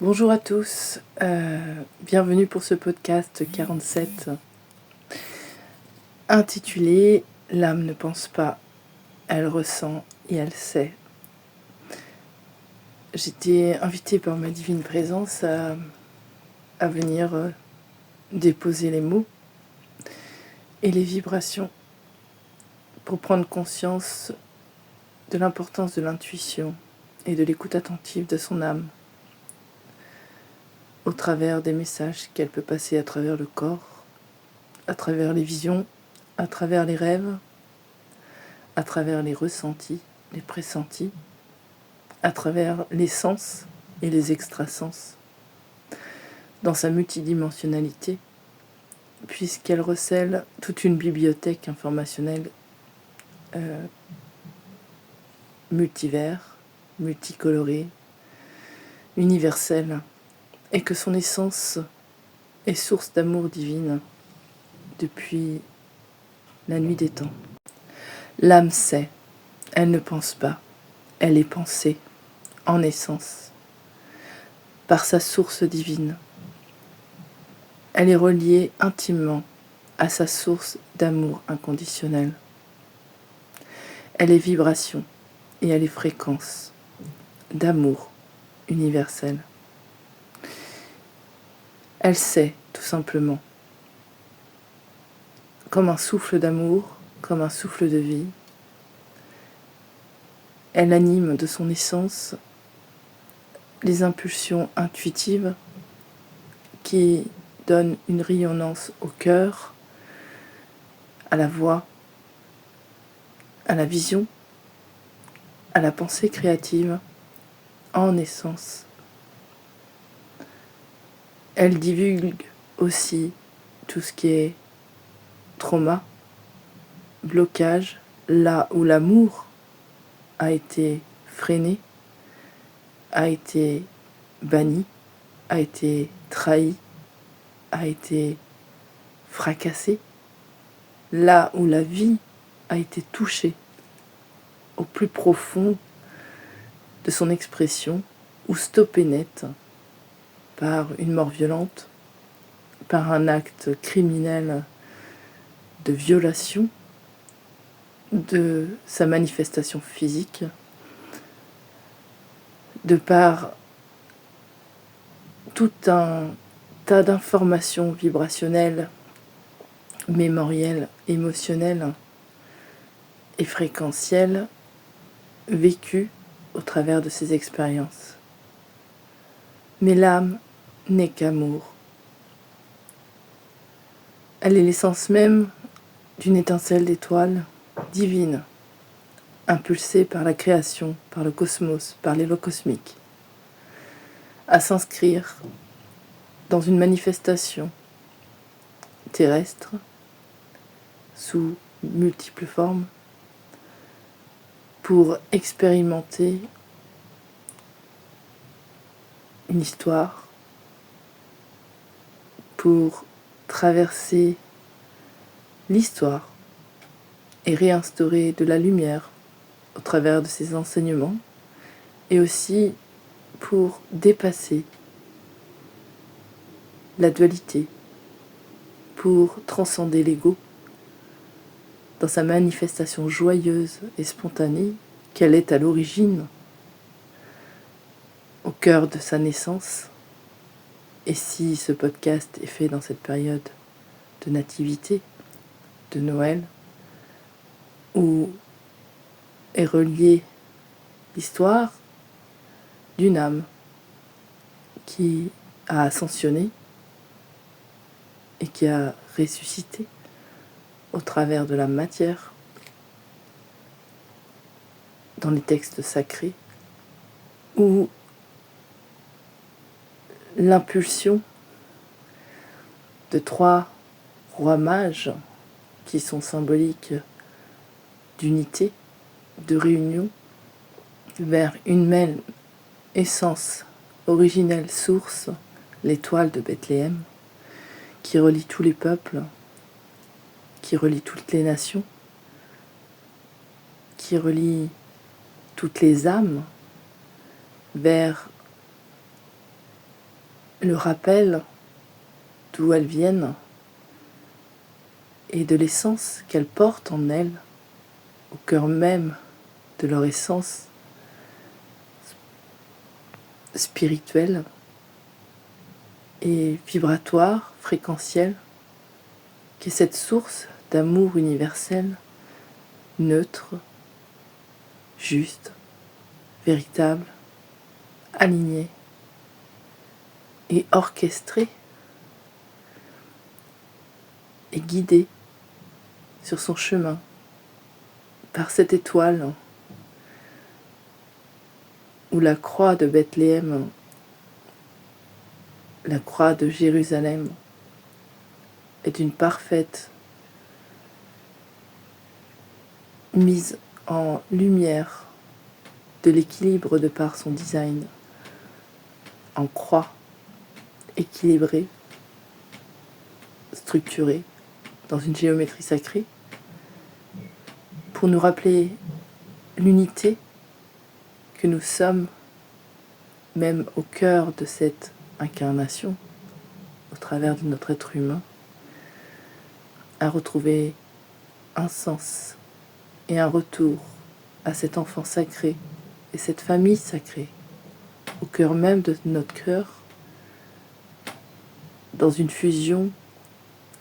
Bonjour à tous, bienvenue pour ce podcast 47 intitulé « L'âme ne pense pas, elle ressent et elle sait ». J'étais invitée par ma divine présence à venir déposer les mots et les vibrations pour prendre conscience de l'importance de l'intuition et de l'écoute attentive de son âme au travers des messages qu'elle peut passer à travers le corps, à travers les visions, à travers les rêves, à travers les ressentis, les pressentis, à travers les sens et les extrasens, dans sa multidimensionnalité, puisqu'elle recèle toute une bibliothèque informationnelle multivers, multicolorée, universelle, et que son essence est source d'amour divine depuis la nuit des temps. L'âme sait, elle ne pense pas, elle est pensée, en essence, par sa source divine. Elle est reliée intimement à sa source d'amour inconditionnel. Elle est vibration et elle est fréquence d'amour universel. Elle sait, tout simplement, comme un souffle d'amour, comme un souffle de vie. Elle anime de son essence les impulsions intuitives qui donnent une rayonnance au cœur, à la voix, à la vision, à la pensée créative, en essence. Elle divulgue aussi tout ce qui est trauma, blocage, là où l'amour a été freiné, a été banni, a été trahi, a été fracassé, là où la vie a été touchée au plus profond de son expression ou stoppée net par une mort violente, par un acte criminel de violation de sa manifestation physique, de par tout un tas d'informations vibrationnelles, mémorielles, émotionnelles et fréquentielles vécues au travers de ces expériences. Mais l'âme n'est qu'amour. Elle est l'essence même d'une étincelle d'étoile divine, impulsée par la création, par le cosmos, par l'élo cosmique, à s'inscrire dans une manifestation terrestre sous multiples formes pour expérimenter une histoire, pour traverser l'histoire et réinstaurer de la lumière au travers de ses enseignements, et aussi pour dépasser la dualité, pour transcender l'ego dans sa manifestation joyeuse et spontanée qu'elle est à l'origine, au cœur de sa naissance. Et si ce podcast est fait dans cette période de nativité, de Noël, où est reliée l'histoire d'une âme qui a ascensionné et qui a ressuscité au travers de la matière dans les textes sacrés, où l'impulsion de 3 rois mages qui sont symboliques d'unité, de réunion, vers une même essence originelle source, l'étoile de Bethléem, qui relie tous les peuples, qui relie toutes les nations, qui relie toutes les âmes vers le rappel d'où elles viennent et de l'essence qu'elles portent en elles, au cœur même de leur essence spirituelle et vibratoire, fréquentielle, qui est cette source d'amour universel, neutre, juste, véritable, aligné et orchestré et guidé sur son chemin par cette étoile où la croix de Bethléem, la croix de Jérusalem est une parfaite mise en lumière de l'équilibre de par son design en croix équilibrée, structurée dans une géométrie sacrée pour nous rappeler l'unité que nous sommes même au cœur de cette incarnation au travers de notre être humain, à retrouver un sens et un retour à cet enfant sacré et cette famille sacrée au cœur même de notre cœur, dans une fusion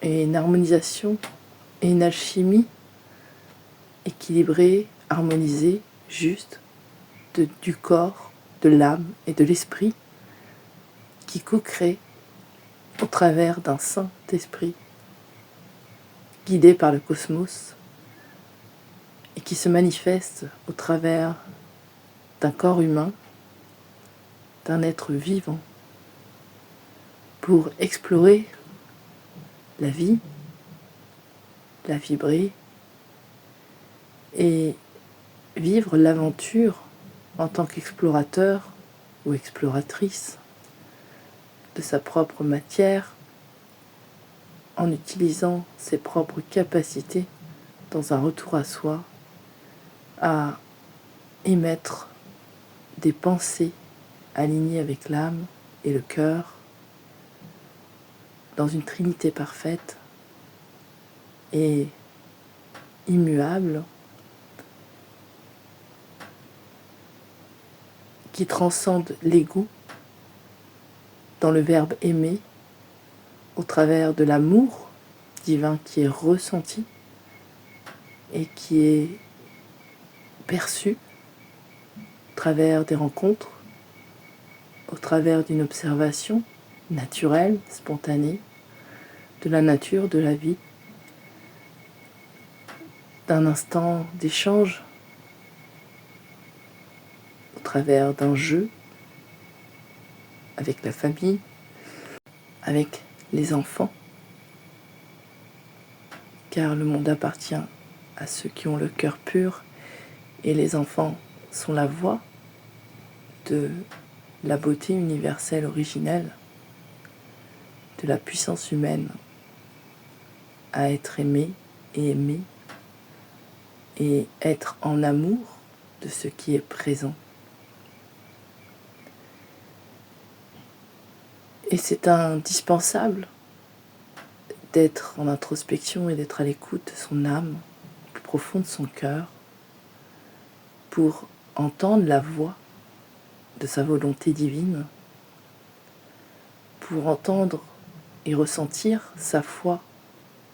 et une harmonisation et une alchimie équilibrée, harmonisée, juste, du corps, de l'âme et de l'esprit qui co-crée au travers d'un Saint-Esprit guidé par le cosmos et qui se manifeste au travers d'un corps humain, d'un être vivant, pour explorer la vie, la vibrer et vivre l'aventure en tant qu'explorateur ou exploratrice de sa propre matière en utilisant ses propres capacités dans un retour à soi, à émettre des pensées alignées avec l'âme et le cœur dans une trinité parfaite et immuable qui transcende l'ego dans le verbe aimer au travers de l'amour divin qui est ressenti et qui est perçu au travers des rencontres, au travers d'une observation naturelle, spontanée, de la nature, de la vie, d'un instant d'échange, au travers d'un jeu avec la famille, avec les enfants, car le monde appartient à ceux qui ont le cœur pur et les enfants sont la voix de la beauté universelle originelle, de la puissance humaine à être aimé et être en amour de ce qui est présent. Et c'est indispensable d'être en introspection et d'être à l'écoute de son âme, au plus profond de son cœur, pour entendre la voix de sa volonté divine, pour entendre et ressentir sa foi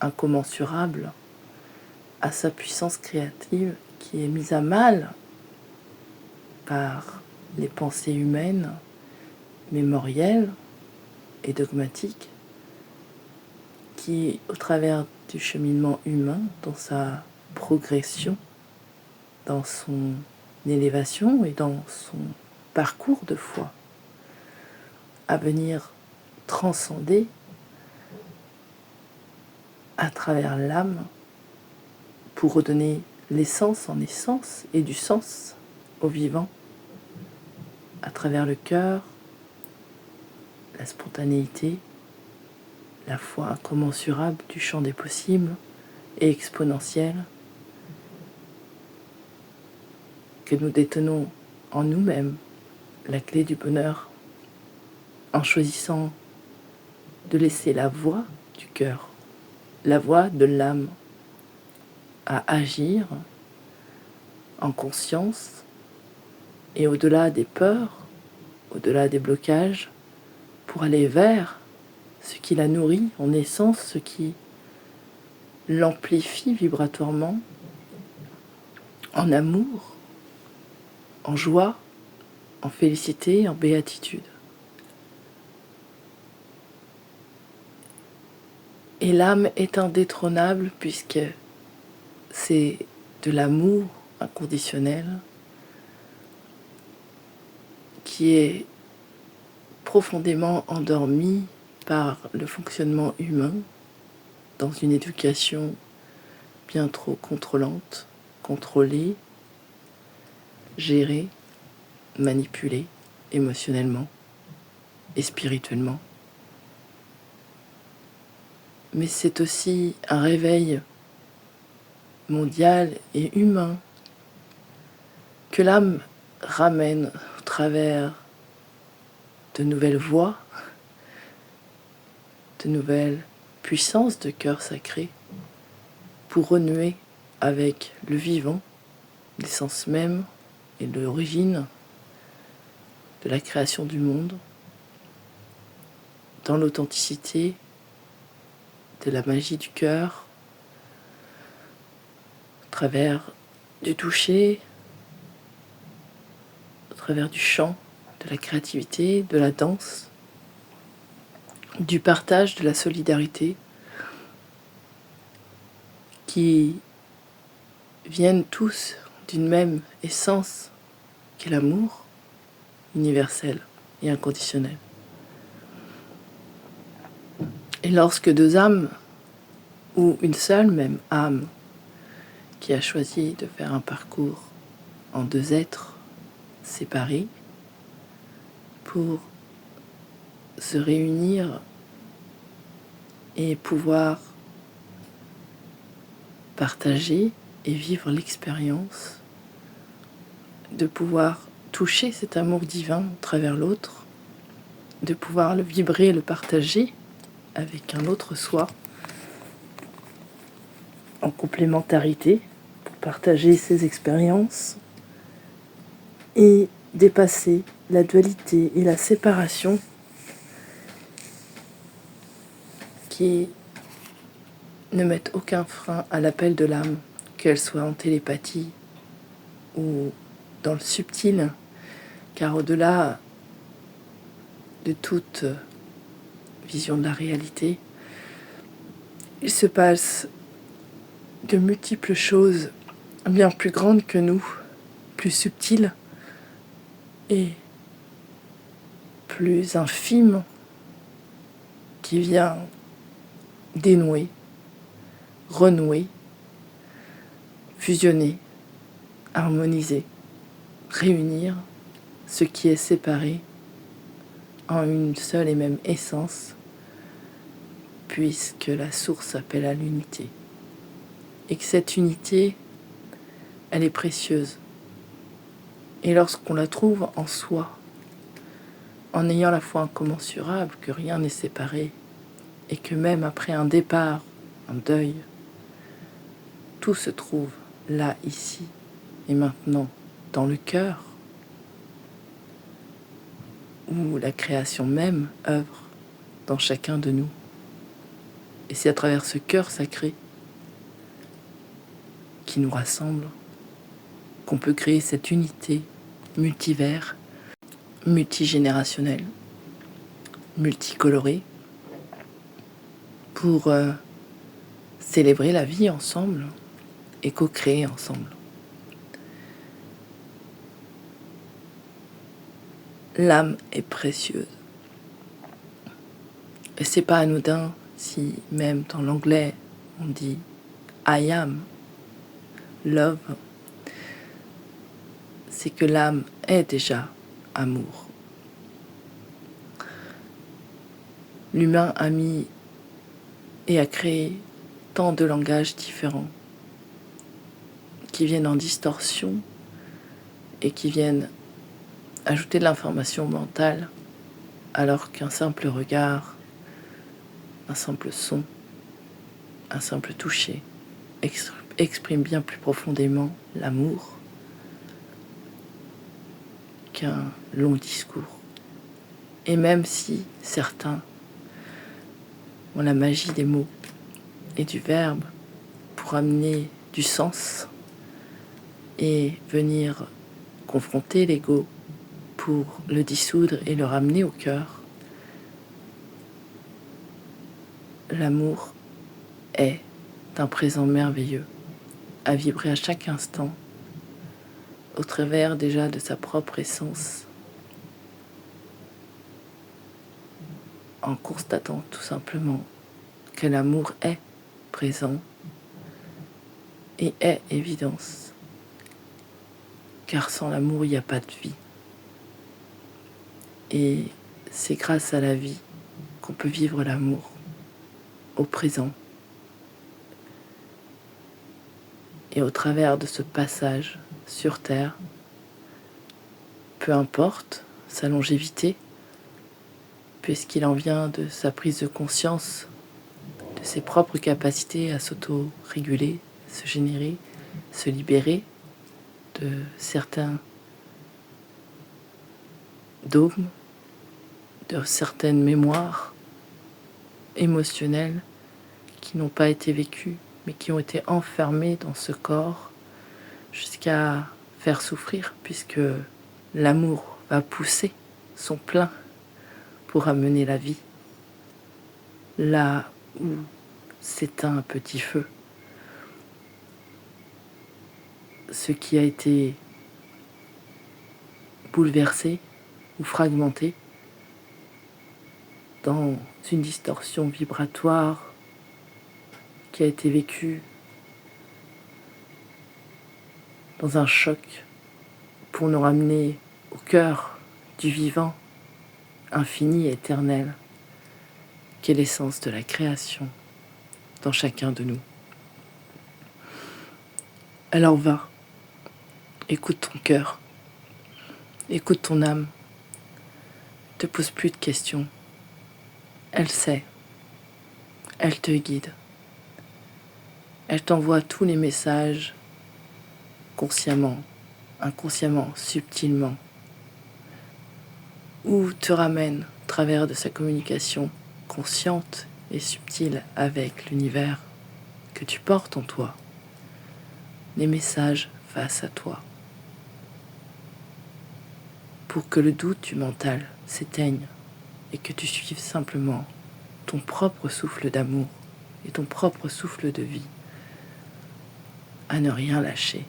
incommensurable à sa puissance créative qui est mise à mal par les pensées humaines, mémorielles et dogmatiques, qui, au travers du cheminement humain, dans sa progression, dans son élévation et dans son parcours de foi, à venir transcender à travers l'âme pour redonner l'essence en essence et du sens au vivant, à travers le cœur, la spontanéité, la foi incommensurable du champ des possibles et exponentielle que nous détenons en nous-mêmes, la clé du bonheur en choisissant de laisser la voix du cœur, la voix de l'âme à agir en conscience et au-delà des peurs, au-delà des blocages, pour aller vers ce qui la nourrit en essence, ce qui l'amplifie vibratoirement, en amour, en joie, en félicité, en béatitude. Et l'âme est indétrônable puisque c'est de l'amour inconditionnel qui est profondément endormi par le fonctionnement humain dans une éducation bien trop contrôlante, contrôlée, gérée, manipulée émotionnellement et spirituellement. Mais c'est aussi un réveil mondial et humain que l'âme ramène au travers de nouvelles voies, de nouvelles puissances de cœur sacré pour renouer avec le vivant, l'essence même et l'origine de la création du monde, dans l'authenticité de la magie du cœur, à travers du toucher, à travers du chant, de la créativité, de la danse, du partage, de la solidarité, qui viennent tous d'une même essence qu'est l'amour universel et inconditionnel. Et lorsque deux âmes, ou une seule même âme, qui a choisi de faire un parcours en deux êtres séparés pour se réunir et pouvoir partager et vivre l'expérience de pouvoir toucher cet amour divin à travers l'autre, de pouvoir le vibrer et le partager avec un autre soi en complémentarité pour partager ses expériences et dépasser la dualité et la séparation qui ne mettent aucun frein à l'appel de l'âme, qu'elle soit en télépathie ou dans le subtil, car au-delà de toute vision de la réalité, il se passe de multiples choses bien plus grandes que nous, plus subtiles et plus infimes, qui vient dénouer, renouer, fusionner, harmoniser, réunir ce qui est séparé en une seule et même essence, puisque la source appelle à l'unité. Et que cette unité, elle est précieuse. Et lorsqu'on la trouve en soi, en ayant la foi incommensurable que rien n'est séparé, et que même après un départ, un deuil, tout se trouve là, ici et maintenant, dans le cœur, où la création même œuvre dans chacun de nous. Et c'est à travers ce cœur sacré qui nous rassemble qu'on peut créer cette unité multivers, multigénérationnelle, multicolorée, pour célébrer la vie ensemble et co-créer ensemble. L'âme est précieuse. Et c'est pas anodin si même dans l'anglais on dit I am love, c'est que l'âme est déjà amour. L'humain a mis et a créé tant de langages différents qui viennent en distorsion et qui viennent ajouter de l'information mentale alors qu'un simple regard, un simple son, un simple toucher exprime bien plus profondément l'amour qu'un long discours. Et même si certains ont la magie des mots et du verbe pour amener du sens et venir confronter l'ego pour le dissoudre et le ramener au cœur, l'amour est un présent merveilleux à vibrer à chaque instant au travers déjà de sa propre essence, en constatant tout simplement que l'amour est présent et est évidence, car sans l'amour il n'y a pas de vie. Et c'est grâce à la vie qu'on peut vivre l'amour au présent. Et au travers de ce passage sur Terre, peu importe sa longévité, puisqu'il en vient de sa prise de conscience, de ses propres capacités à s'auto-réguler, se générer, se libérer de certains dogmes, de certaines mémoires émotionnelles qui n'ont pas été vécues, mais qui ont été enfermées dans ce corps jusqu'à faire souffrir, puisque l'amour va pousser son plein pour amener la vie. Là où s'éteint un petit feu, ce qui a été bouleversé ou fragmenté dans une distorsion vibratoire qui a été vécue dans un choc pour nous ramener au cœur du vivant infini et éternel qu'est l'essence de la création dans chacun de nous. Alors va, écoute ton cœur, écoute ton âme, ne te pose plus de questions. Elle sait, elle te guide, elle t'envoie tous les messages consciemment, inconsciemment, subtilement, ou te ramène au travers de sa communication consciente et subtile avec l'univers que tu portes en toi, les messages face à toi, pour que le doute du mental s'éteigne et que tu suives simplement ton propre souffle d'amour et ton propre souffle de vie, à ne rien lâcher.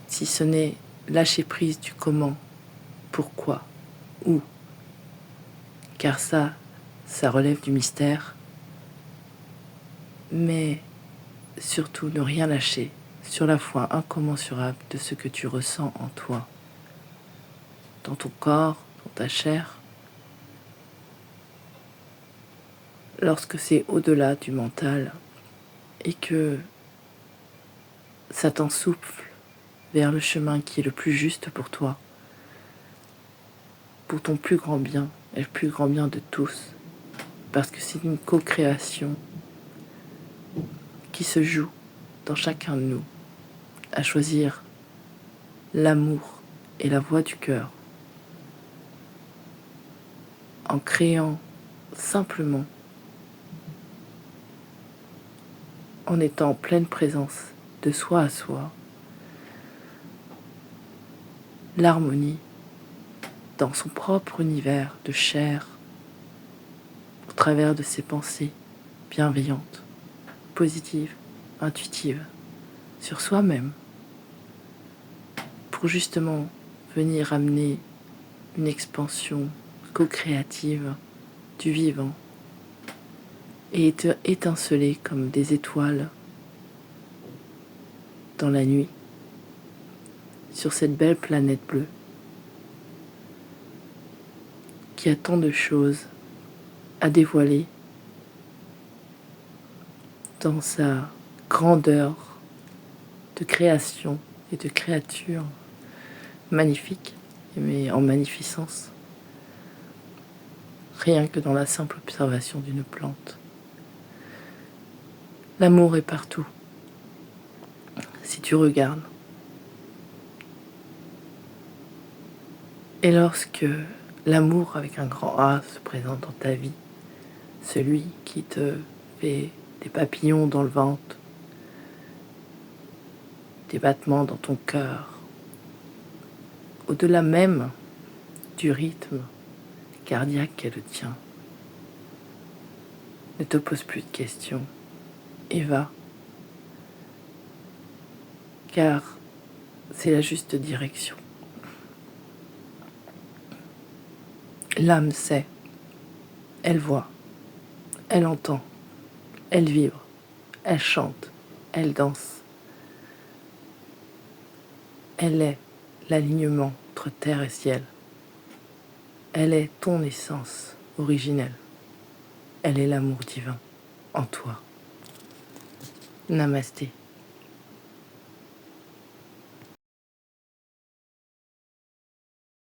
Si ce n'est lâcher prise du comment, pourquoi, où, car ça relève du mystère, mais surtout ne rien lâcher sur la foi incommensurable de ce que tu ressens en toi, dans ton corps, dans ta chair, lorsque c'est au-delà du mental et que ça t'ensouffle vers le chemin qui est le plus juste pour toi, pour ton plus grand bien et le plus grand bien de tous, parce que c'est une co-création qui se joue dans chacun de nous, à choisir l'amour et la voix du cœur, en créant simplement, en étant en pleine présence de soi à soi, l'harmonie dans son propre univers de chair, au travers de ses pensées bienveillantes, positives, intuitives, sur soi-même, pour justement venir amener une expansion co-créative du vivant et étinceler comme des étoiles dans la nuit sur cette belle planète bleue qui a tant de choses à dévoiler dans sa grandeur de création et de créature magnifique, mais en magnificence, rien que dans la simple observation d'une plante. L'amour est partout, si tu regardes. Et lorsque l'amour avec un grand A se présente dans ta vie, celui qui te fait des papillons dans le ventre, des battements dans ton cœur, au-delà même du rythme cardiaque qu'est le tien, ne te pose plus de questions et va, car c'est la juste direction. L'âme sait, elle voit, elle entend, elle vibre, elle chante, elle danse. Elle est l'alignement entre terre et ciel. Elle est ton essence originelle. Elle est l'amour divin en toi. Namasté.